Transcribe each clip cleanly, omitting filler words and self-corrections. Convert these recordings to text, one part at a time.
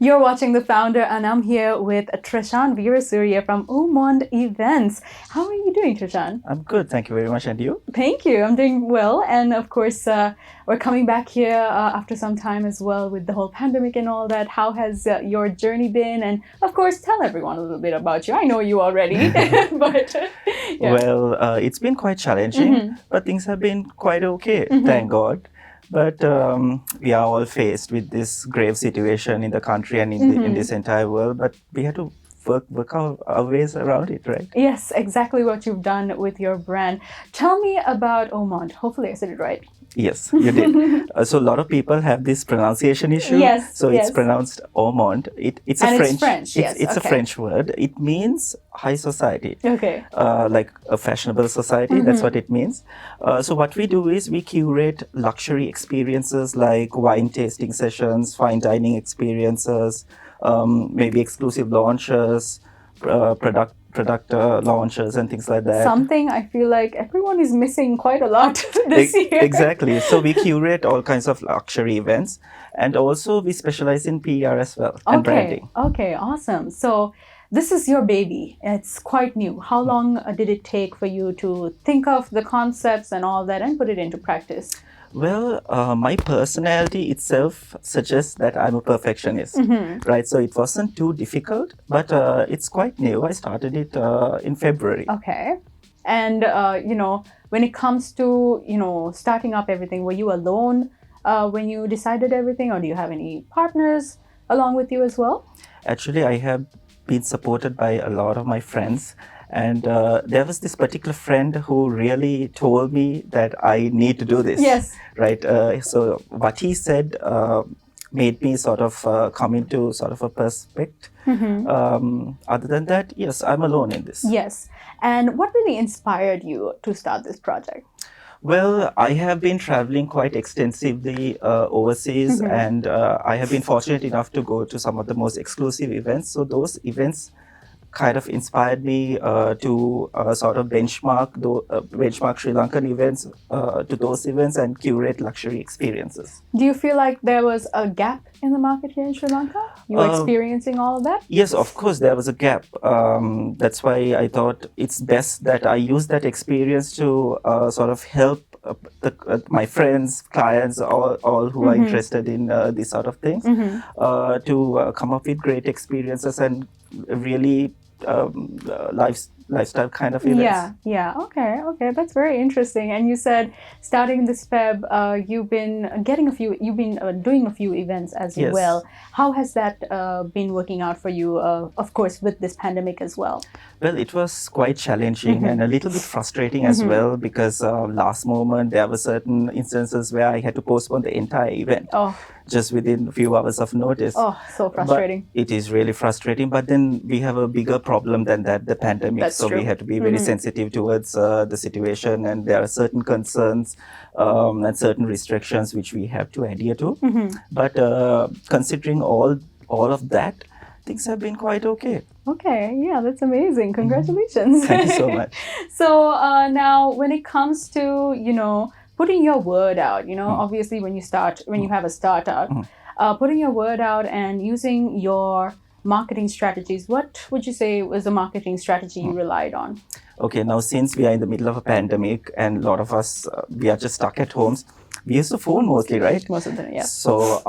You're watching The Founder, and I'm here with Treshan Weerasooriya from Monde Events. How are you doing, Treshan? I'm good, thank you very much. And you? Thank you. I'm doing well, and of course, we're coming back here after some time as well with the whole pandemic and all that. How has your journey been? And of course, tell everyone a little bit about you. I know you already, but yeah. Well, it's been quite challenging, but things have been quite okay, thank God. But we are all faced with this grave situation in the country and in this entire world. But we have to work our ways around it, right? Yes, exactly what you've done with your brand. Tell me about Monde. Hopefully, I said it right. Yes, you did. So a lot of people have this pronunciation issue. Yes, So yes. it's pronounced Ormond. It's a And French. it's French, yes, It's okay. a French word. It means high society. Okay. Like a fashionable society. That's what it means. So what we do is we curate luxury experiences like wine tasting sessions, fine dining experiences, maybe exclusive launches, product launches and things like that. Something I feel like everyone is missing quite a lot this year. Exactly. So we curate all kinds of luxury events, and also we specialize in PR as well and branding. Okay, awesome. So this is your baby. It's quite new. How long did it take for you to think of the concepts and all that and put it into practice? Well, my personality itself suggests that I'm a perfectionist, right? So it wasn't too difficult, but it's quite new. I started it in February. Okay. And, when it comes to, starting up everything, were you alone when you decided everything, or do you have any partners along with you as well? Actually, I have been supported by a lot of my friends. And there was this particular friend who really told me that I need to do this. Yes. Right. So what he said made me sort of come into sort of a perspective. Other than that, yes, I'm alone in this. Yes. And what really inspired you to start this project? Well, I have been traveling quite extensively overseas, and I have been fortunate enough to go to some of the most exclusive events. So those events kind of inspired me to sort of benchmark Sri Lankan events to those events and curate luxury experiences. Do you feel like there was a gap in the market here in Sri Lanka? You were experiencing all of that? Yes, of course, there was a gap. That's why I thought it's best that I use that experience to sort of help my friends, clients, all who are interested in this sort of things, to come up with great experiences and really lifestyle kind of events. Yeah. Okay. That's very interesting. And you said starting this Feb, you've been doing a few events as Yes. well. How has that been working out for you? Of course, with this pandemic as well. Well, it was quite challenging and a little bit frustrating as well, because last moment there were certain instances where I had to postpone the entire event. Oh. Just within a few hours of notice. Oh, so frustrating. But it is really frustrating. But then we have a bigger problem than that, the pandemic. That's so true. We have to be very sensitive towards the situation, and there are certain concerns and certain restrictions which we have to adhere to. But considering all of that, things have been quite okay. Okay, yeah, that's amazing. Congratulations. Thank you so much. So now, when it comes to, putting your word out, obviously when you have a startup, putting your word out and using your marketing strategies, what would you say was the marketing strategy you relied on? Okay, now since we are in the middle of a pandemic and a lot of us, we are just stuck at homes, we use the phone mostly, right? Most of them, yeah. So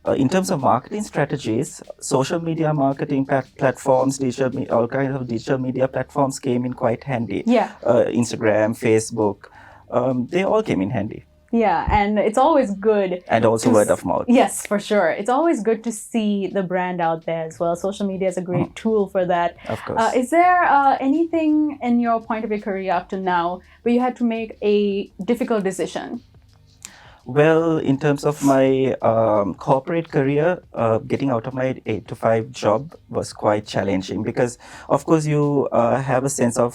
in terms of marketing strategies, social media marketing platforms, all kinds of digital media platforms came in quite handy. Yeah. Instagram, Facebook, they all came in handy. Yeah, and it's always good. And also word of mouth. Yes, for sure. It's always good to see the brand out there as well. Social media is a great tool for that. Of course. Is there anything in your point of your career up to now where you had to make a difficult decision? Well, in terms of my corporate career, getting out of my 8 to 5 job was quite challenging, because, of course, you have a sense of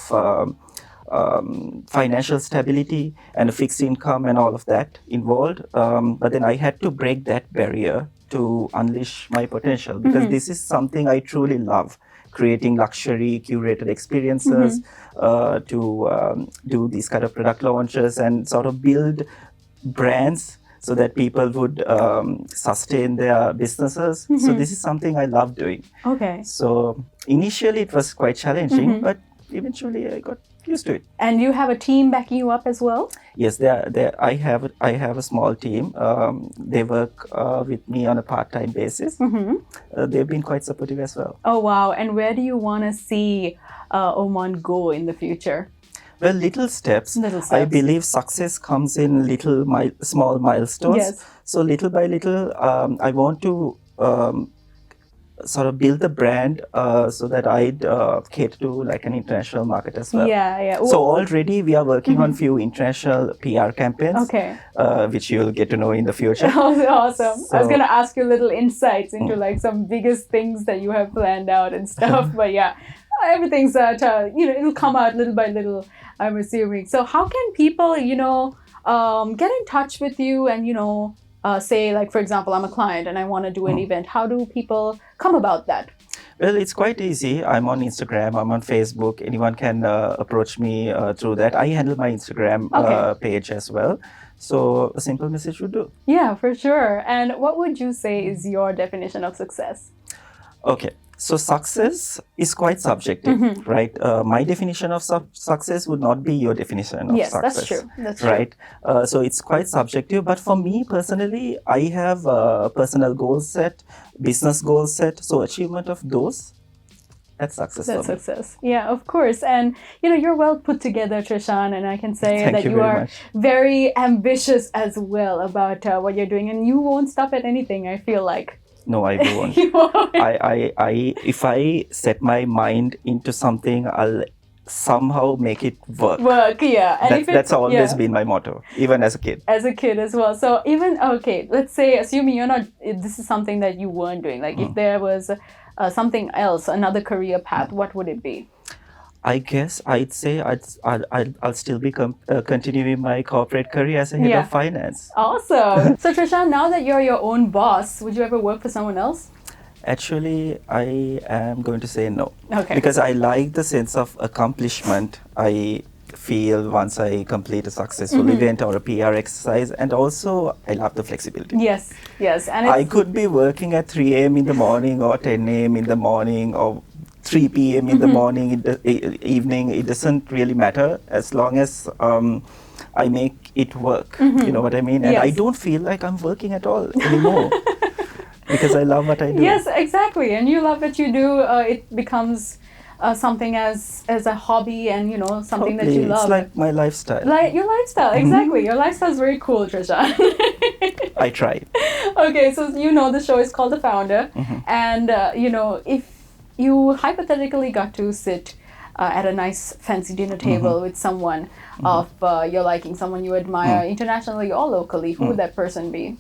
financial stability and a fixed income and all of that involved. But then I had to break that barrier to unleash my potential, because this is something I truly love. Creating luxury curated experiences, to do these kind of product launches and sort of build brands so that people would sustain their businesses. So this is something I love doing. Okay. So initially it was quite challenging, but eventually I got used to it. And you have a team backing you up as well? Yes, I have a small team. They work with me on a part-time basis. They've been quite supportive as well. Oh, wow. And where do you want to see Monde go in the future? Well, little steps. Little steps. I believe success comes in small milestones. Yes. So little by little, I want to sort of build the brand so that I'd cater to like an international market as well. Yeah. So already we are working on few international PR campaigns, Okay. Which you'll get to know in the future. Awesome. I was So- going to ask you little insights into like some biggest things that you have planned out and stuff. But yeah, everything's, it'll come out little by little, I'm assuming. So how can people, get in touch with you and, say, like, for example, I'm a client and I want to do an event. How do people come about that? Well, it's quite easy. I'm on Instagram, I'm on Facebook. Anyone can approach me through that. I handle my Instagram page as well. So a simple message would do. Yeah, for sure. And what would you say is your definition of success? Okay. So success is quite subjective, right? My definition of success would not be your definition of Yes, success. that's true. That's true. Right? So it's quite subjective. But for me personally, I have a personal goal set, business goal set. So achievement of those, that's success That's for me. success. Yeah, of course. And, you're well put together, Treshan, and I can say Thank that you you very are much. very ambitious as well about what you're doing, and you won't stop at anything, I feel like. No, I won't. You won't. If I set my mind into something, I'll somehow make it work. Work, yeah. And That's always been my motto, even as a kid. as a kid as well. So even, okay, let's say, assuming this is something that you weren't doing, like if there was something else, another career path, what would it be? I guess I'd say I'll still be continuing my corporate career as a head Yeah. of finance. Awesome. So Treshan, now that you're your own boss, would you ever work for someone else? Actually, I am going to say no. Okay. Because I like the sense of accomplishment I feel once I complete a successful event or a PR exercise, and also I love the flexibility. Yes. And I could be working at 3 a.m. in the morning or 10 a.m. in the morning or 3 p.m. in the morning, evening. It doesn't really matter as long as I make it work. You know what I mean? And I Yes. don't feel like I'm working at all anymore because I love what I do. Yes, exactly. And you love what you do. It becomes something as a hobby and, something that you Totally. love. It's like my lifestyle. Like your lifestyle, exactly. Your lifestyle is very cool, Treshan. I try. Okay, so the show is called The Founder. And, if you hypothetically got to sit at a nice fancy dinner table with someone of your liking, someone you admire internationally or locally, who would that person be?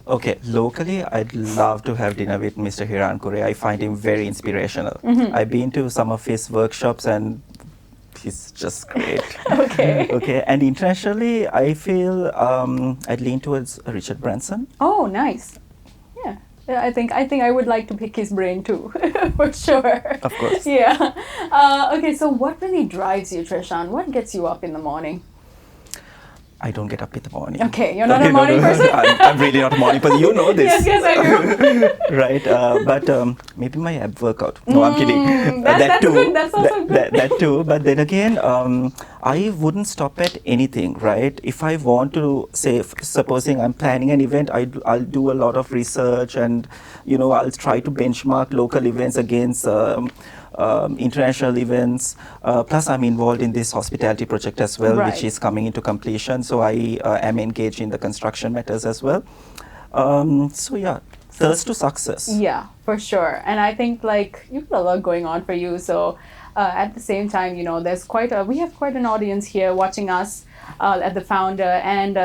Okay, locally, I'd love to have dinner with Mr. Hiran. I find him very inspirational. I've been to some of his workshops and he's just great. Okay. Okay, and internationally, I feel I'd lean towards Richard Branson. Oh, nice. Yeah. I think I would like to pick his brain too, for sure. Of course. Yeah. Okay, so what really drives you, Treshan? What gets you up in the morning? I don't get up in the morning. Okay, you're not a morning person? I'm really not a morning person. You know this. Yes, I do. Right, but maybe my ab workout. No, I'm kidding. That's good. That's also good. That too. But then again, I wouldn't stop at anything, right? If I want to say, supposing I'm planning an event, I'll do a lot of research and, I'll try to benchmark local events against international events. Plus, I'm involved in this hospitality project as well, Right. which is coming into completion. So I am engaged in the construction matters as well. So yeah, thirst to success. Yeah, for sure. And I think you've got a lot going on for you. So at the same time, we have quite an audience here watching us at The Founder, and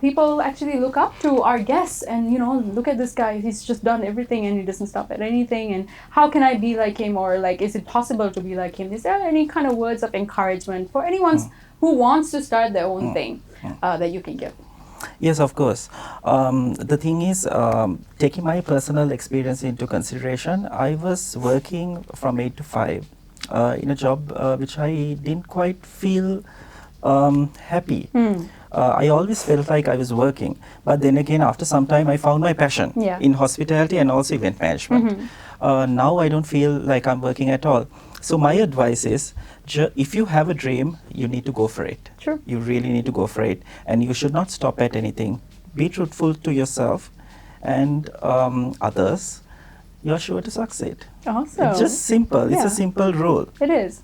people actually look up to our guests and look at this guy, he's just done everything and he doesn't stop at anything, and how can I be like him, or is it possible to be like him? Is there any kind of words of encouragement for anyone who wants to start their own thing that you can give? Yes, of course. The thing is, taking my personal experience into consideration, I was working from 8 to 5 in a job which I didn't quite feel happy. I always felt like I was working. But then again, after some time, I found my passion in hospitality and also event management. Now I don't feel like I'm working at all. So my advice is, if you have a dream, you need to go for it. True. You really need to go for it. And you should not stop at anything. Be truthful to yourself and others. You're sure to succeed. Awesome. It's just simple. Yeah. It's a simple rule. It is.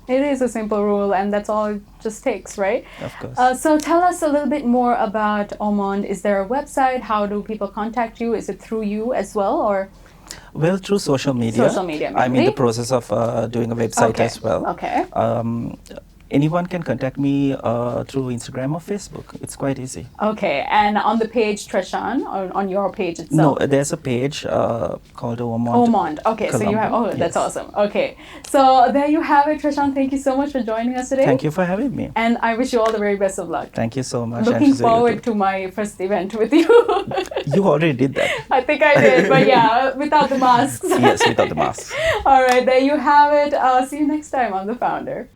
It is a simple rule, and that's all it just takes, right? Of course. So tell us a little bit more about Monde. Is there a website? How do people contact you? Is it through you as well, or? Well, through social media. Social media, I'm in maybe? the process of doing a website as well. Okay. Anyone can contact me through Instagram or Facebook. It's quite easy. Okay, and on the page Treshan, or on your page itself? No, there's a page called Monde. Monde. Okay, so you have. Oh, that's Yes. awesome. Okay, so there you have it, Treshan. Thank you so much for joining us today. Thank you for having me. And I wish you all the very best of luck. Thank you so much. Looking And forward to my first event with you. You already did that. I think I did, but yeah, without the masks. Yes, without the mask. All right, there you have it. See you next time on The Founder.